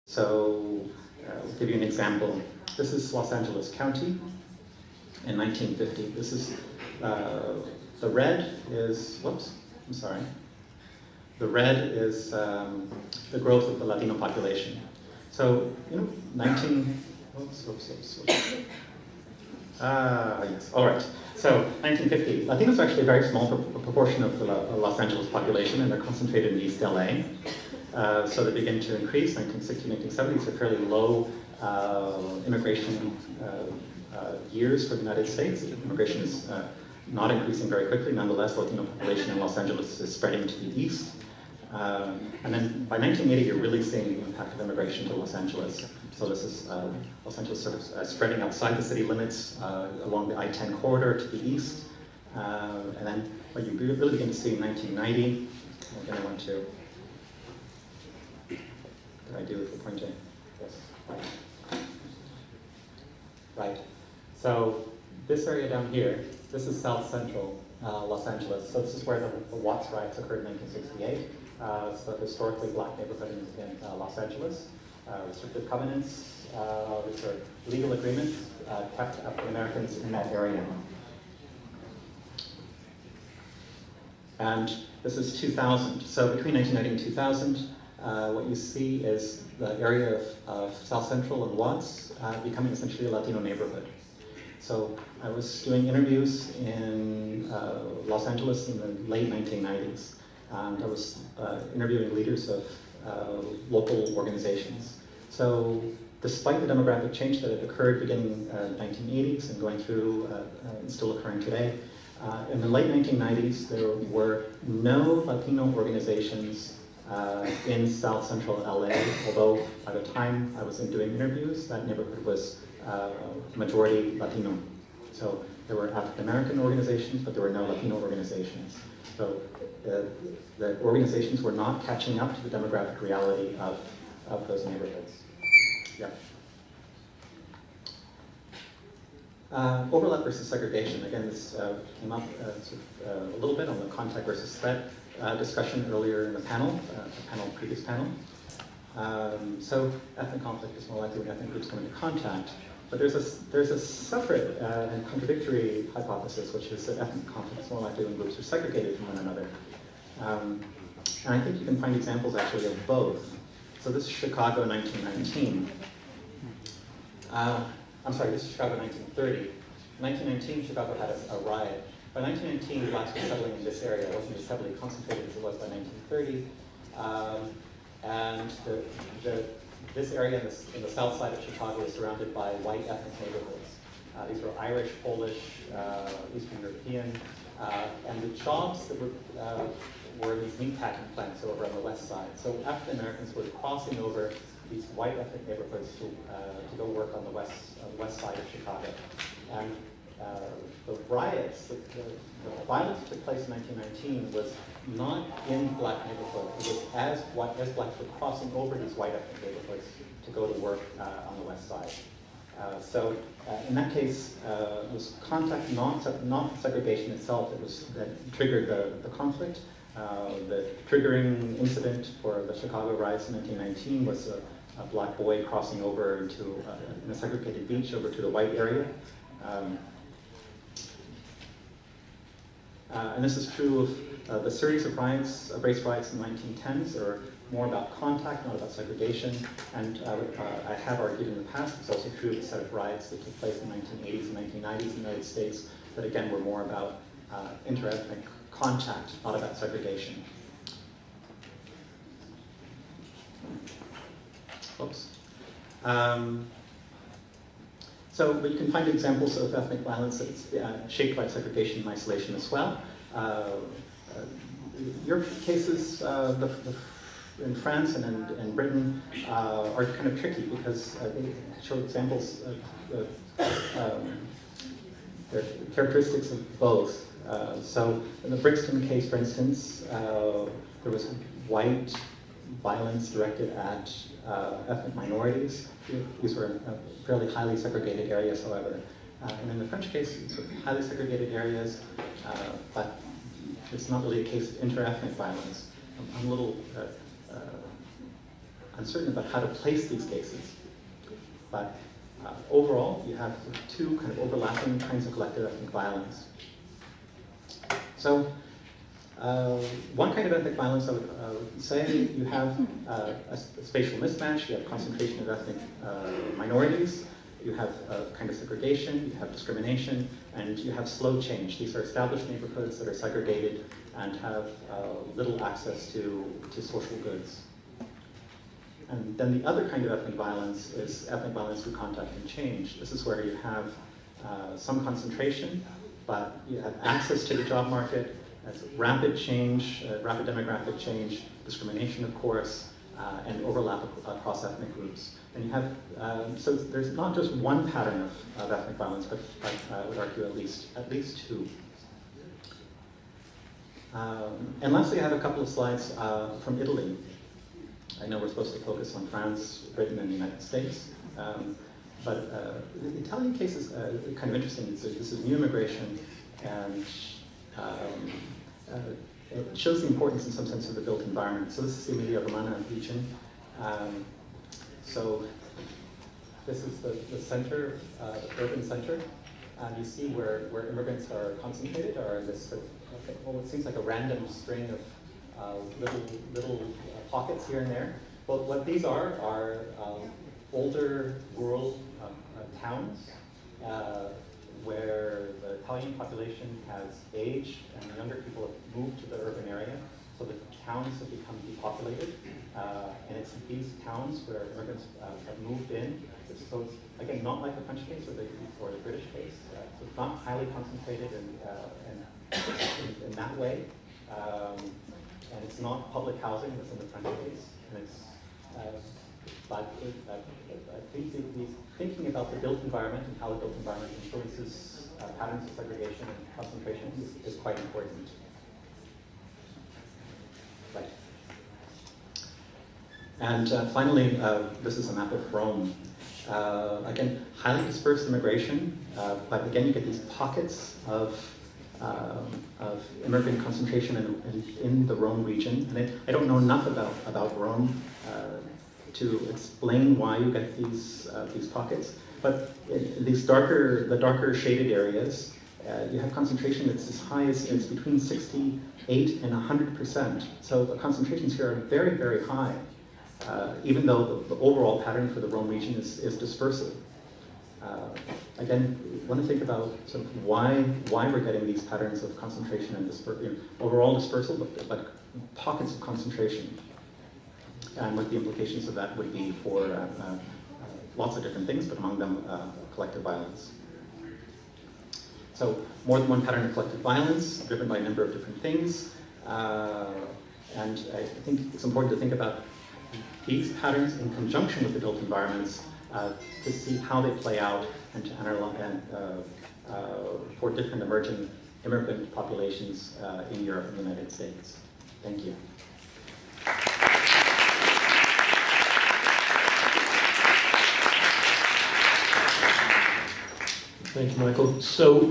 So I'll give you an example. This is Los Angeles County in 1950. This is, the red is, whoops, I'm sorry. The red is the growth of the Latino population. So, yes, all right. So, 1950, Latinos are actually a very small proportion of the Los Angeles population, and they're concentrated in East LA. So they begin to increase. 1960, 1970s are fairly low immigration years for the United States. Immigration is not increasing very quickly. Nonetheless, Latino population in Los Angeles is spreading to the east. And then by 1980, you're really seeing the impact of immigration to Los Angeles. So this is Los Angeles sort of spreading outside the city limits along the I-10 corridor to the east. And then what you really begin to see in 1990, I'm going to want to, what did I do with the pointing? Yes, right. Right. So this area down here, this is South Central Los Angeles. So this is where the Watts riots occurred in 1968. So historically black neighborhood in Los Angeles. Restrictive covenants, which are legal agreements, kept African Americans in that area. And this is 2000. So between 1990 and 2000, what you see is the area of South Central and Watts becoming essentially a Latino neighborhood. So I was doing interviews in Los Angeles in the late 1990s. And I was interviewing leaders of local organizations. So despite the demographic change that had occurred beginning in the 1980s and going through and still occurring today, in the late 1990s there were no Latino organizations in South Central LA, although by the time I was doing interviews, that neighborhood was majority Latino. So there were African American organizations, but there were no Latino organizations. So the organizations were not catching up to the demographic reality of those neighborhoods. Yeah. Overlap versus segregation. Again, this came up a little bit on the contact versus threat discussion earlier in the panel, previous panel. So ethnic conflict is more likely when ethnic groups come into contact. But there's a separate and contradictory hypothesis, which is that ethnic conflict is more likely when groups are segregated from one another. And I think you can find examples actually of both. So this is Chicago 1919. I'm sorry, this is Chicago 1930. In 1919, Chicago had a riot. By 1919, blacks were settling in this area. It wasn't as heavily concentrated as it was by 1930. And this area in the south side of Chicago is surrounded by white ethnic neighborhoods. These were Irish, Polish, Eastern European, and the jobs that were in these meatpacking plants over on the west side. So African Americans were crossing over these white ethnic neighborhoods to go work on the west side of Chicago. And the riots, the violence that took place in 1919 was not in black neighborhoods. It was as blacks were crossing over these white ethnic neighborhoods to go to work on the west side. So in that case, it was contact, not segregation itself, that triggered the conflict. The triggering incident for the Chicago riots in 1919 was a black boy crossing over into in a segregated beach over to the white area. And this is true of the series of riots, race riots in the 1910s. They were more about contact, not about segregation. And I have argued in the past, it's also true of the set of riots that took place in the 1980s and 1990s in the United States that again were more about interethnic contact, not about segregation. Oops. But you can find examples of ethnic violence that's shaped by segregation and isolation as well. Your cases in France and in Britain are kind of tricky because they show examples of the characteristics of both. So in the Brixton case, for instance, there was white violence directed at ethnic minorities. These were fairly highly segregated areas, however. And in the French case, it's highly segregated areas, but it's not really a case of inter-ethnic violence. I'm a little, uncertain about how to place these cases. But overall, you have two kind of overlapping kinds of collective ethnic violence. So one kind of ethnic violence, I would say, you have a spatial mismatch, you have concentration of ethnic minorities, you have kind of segregation, you have discrimination, and you have slow change. These are established neighborhoods that are segregated and have little access to social goods. And then the other kind of ethnic violence is ethnic violence through contact and change. This is where you have some concentration, but you have access to the job market, rapid change, rapid demographic change, discrimination, of course, and overlap across ethnic groups. And you have, so there's not just one pattern of ethnic violence, but I would argue at least two. And lastly, I have a couple of slides from Italy. I know we're supposed to focus on France, Britain, and the United States, but the Italian case is kind of interesting. This is new immigration, and it shows the importance in some sense of the built environment. So this is the Emilia-Romagna region. So this is the center, the urban center, and you see where immigrants are concentrated are in this sort of, well, it seems like a random string of little pockets here and there. Well, what these are older rural towns where the Italian population has aged and younger people have moved to the urban area. So the towns have become depopulated. And it's these towns where immigrants have moved in. So it's, again, not like the French case or the British case. So it's not highly concentrated in that way. And it's not public housing that's in the French case. And it's, but I think thinking about the built environment and how the built environment influences patterns of segregation and concentration is quite important. Right. And finally, this is a map of Rome. Again, highly dispersed immigration, but again, you get these pockets of immigrant concentration in the Rome region. And I don't know enough about Rome to explain why you get these pockets. But in these the darker shaded areas, you have concentration that's as high as it's between 68 and 100%. So the concentrations here are very, very high, even though the overall pattern for the Rome region is dispersive. Again, we want to think about sort of why we're getting these patterns of concentration and overall dispersal, but pockets of concentration, and what the implications of that would be for lots of different things, but among them collective violence. So more than one pattern of collective violence, driven by a number of different things, and I think it's important to think about these patterns in conjunction with the built environments to see how they play out and to analyze for different emerging immigrant populations in Europe and the United States. Thank you. Thank you, Michael. So